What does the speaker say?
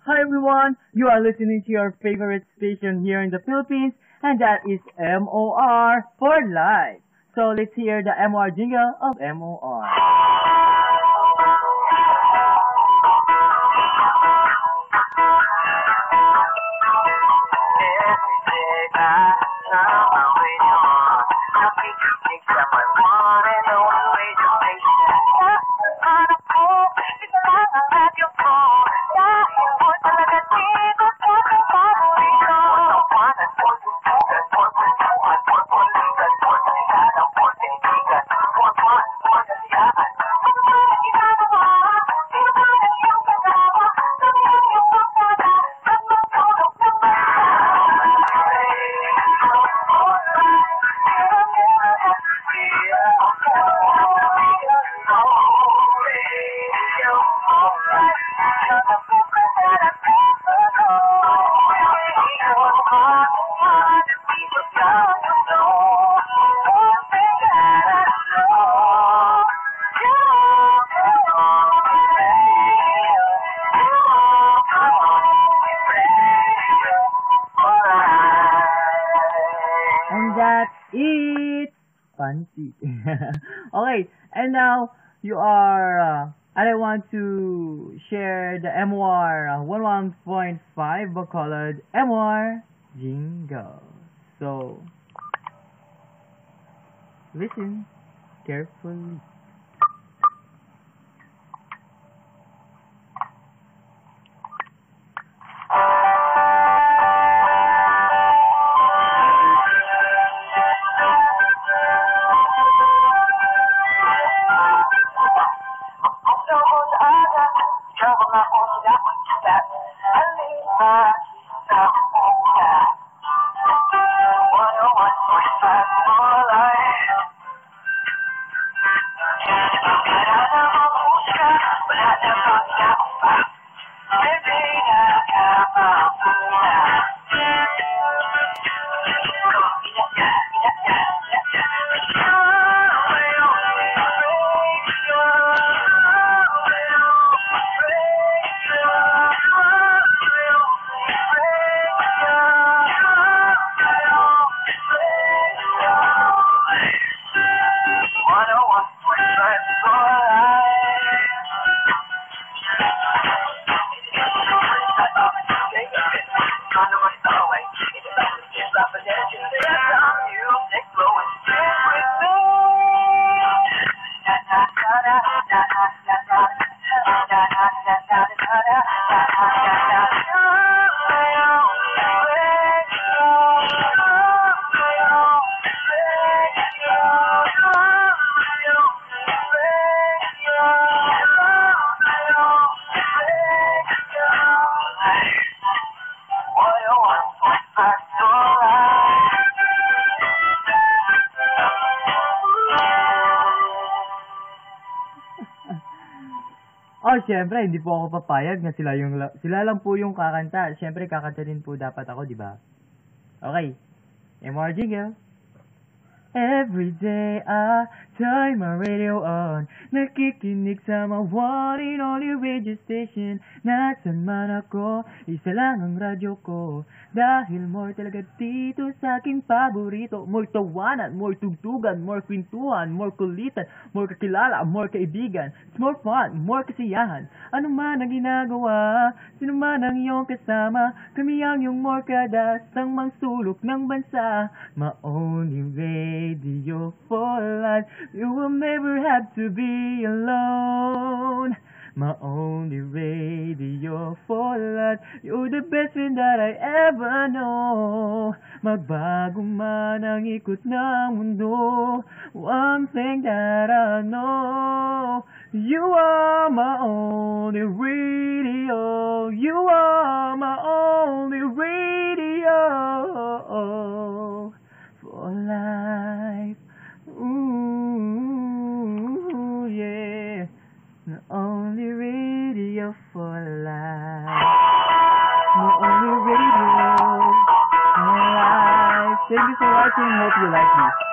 Hi everyone, you are listening to your favorite station here in the Philippines, and that is MOR for life. So let's hear the MOR jingle of MOR. And that's it. Fancy. Okay, and now you are. I want to share the MOR 11.5 Bacolod MOR jingle. So listen carefully. Oh, syempre, hindi po ako papayag na sila lang po yung kakanta. Syempre, kakanta din po dapat ako, di ba? Okay. MR jingle. Every day I turn my radio on, nakikinig sa my one and only radio station. Nasaan man ako, isa lang ang radyo ko. Dahil more talaga dito sa aking paborito. More tawanan, more tugtugan, more kwentuhan, more kulitan, more kakilala, more kaibigan. It's more fun, more kasiyahan. Ano man ang ginagawa, sino man ang iyong kasama, kami ang iyong more kada, sang mang sulok ng bansa. My only radio for life, you will never have to be alone. My only radio for life, you're the best friend that I ever know. Magbago man ang ikot ng mundo, one thing that I know, you are my only radio, you are my only radio for life. Ooh, yeah. The only radio for life. The only radio for life. Thank you for watching. Hope you like me.